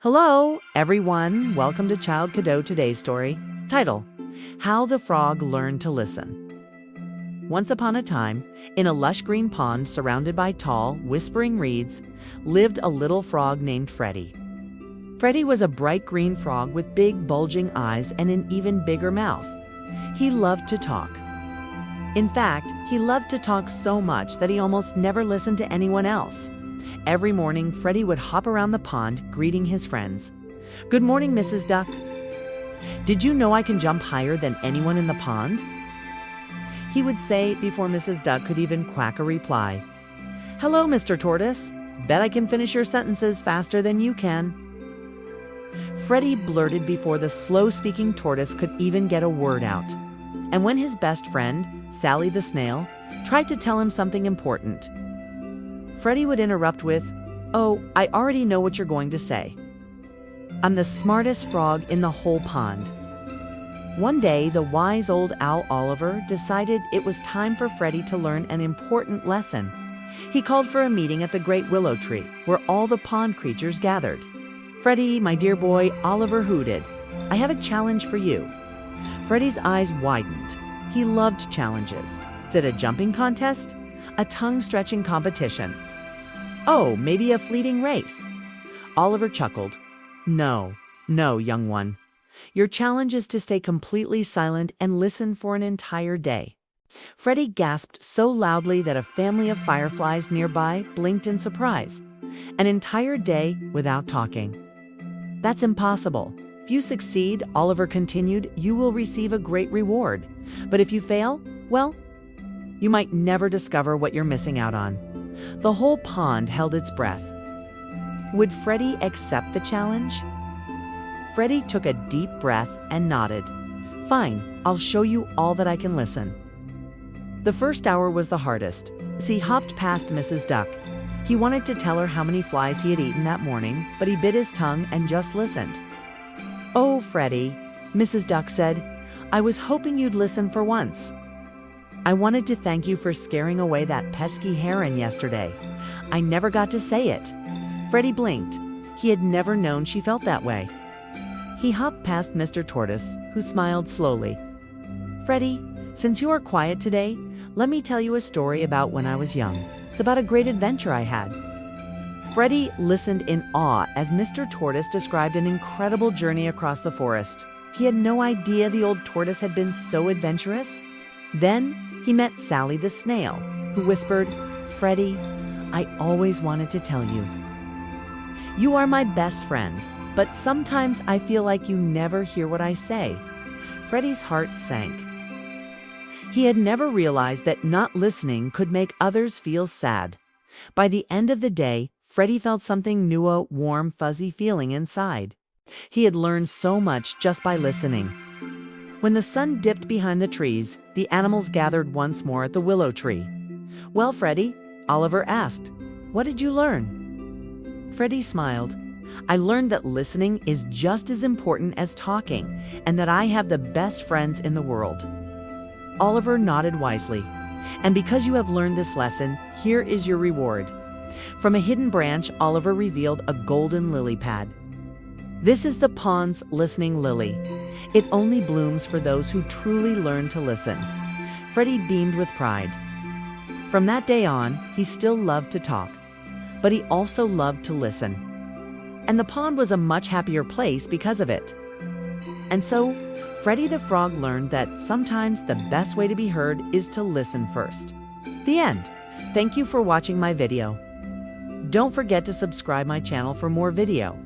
Hello, everyone. Welcome to ChildKiddo Today's Story. Title: How the Frog Learned to Listen. Once upon a time, in a lush green pond surrounded by tall, whispering reeds, lived a little frog named Freddie. Freddie was a bright green frog with big, bulging eyes and an even bigger mouth. He loved to talk. In fact, he loved to talk so much that he almost never listened to anyone else. Every morning, Freddie would hop around the pond, greeting his friends. "Good morning, Mrs. Duck. Did you know I can jump higher than anyone in the pond?" He would say before Mrs. Duck could even quack a reply. "Hello, Mr. Tortoise. Bet I can finish your sentences faster than you can." Freddie blurted before the slow-speaking tortoise could even get a word out. And when his best friend, Sally the snail, tried to tell him something important, Freddie would interrupt with, "Oh, I already know what you're going to say. I'm the smartest frog in the whole pond." One day, the wise old owl Oliver decided it was time for Freddie to learn an important lesson. He called for a meeting at the great willow tree, where all the pond creatures gathered. "Freddie, my dear boy," Oliver hooted, "I have a challenge for you." Freddie's eyes widened. He loved challenges. Is it a jumping contest? A tongue-stretching competition? Oh, maybe a fleeting race? Oliver chuckled. No, young one. Your challenge is to stay completely silent and listen for an entire day." Freddie gasped so loudly that a family of fireflies nearby blinked in surprise. An entire day without talking. "That's impossible. If you succeed," Oliver continued, "you will receive a great reward. But if you fail, well, you might never discover what you're missing out on." The whole pond held its breath. Would Freddie accept the challenge? Freddie took a deep breath and nodded. "Fine, I'll show you all that I can listen." The first hour was the hardest, as he hopped past Mrs. Duck. He wanted to tell her how many flies he had eaten that morning, but he bit his tongue and just listened. "Oh, Freddie," Mrs. Duck said, "I was hoping you'd listen for once. I wanted to thank you for scaring away that pesky heron yesterday. I never got to say it." Freddie blinked. He had never known she felt that way. He hopped past Mr. Tortoise, who smiled slowly. "Freddie, since you are quiet today, let me tell you a story about when I was young. It's about a great adventure I had." Freddie listened in awe as Mr. Tortoise described an incredible journey across the forest. He had no idea the old tortoise had been so adventurous. Then he met Sally the snail, who whispered, "Freddie, I always wanted to tell you. You are my best friend, but sometimes I feel like you never hear what I say." Freddie's heart sank. He had never realized that not listening could make others feel sad. By the end of the day, Freddie felt something new, a warm, fuzzy feeling inside. He had learned so much just by listening. When the sun dipped behind the trees, the animals gathered once more at the willow tree. "Well, Freddie," Oliver asked, "what did you learn?" Freddie smiled. "I learned that listening is just as important as talking, and that I have the best friends in the world." Oliver nodded wisely. "And because you have learned this lesson, here is your reward." From a hidden branch, Oliver revealed a golden lily pad. "This is the pond's listening lily. It only blooms for those who truly learn to listen." Freddie beamed with pride. From that day on, he still loved to talk, but he also loved to listen. And the pond was a much happier place because of it. And so, Freddie the Frog learned that sometimes the best way to be heard is to listen first. The end. Thank you for watching my video. Don't forget to subscribe my channel for more video.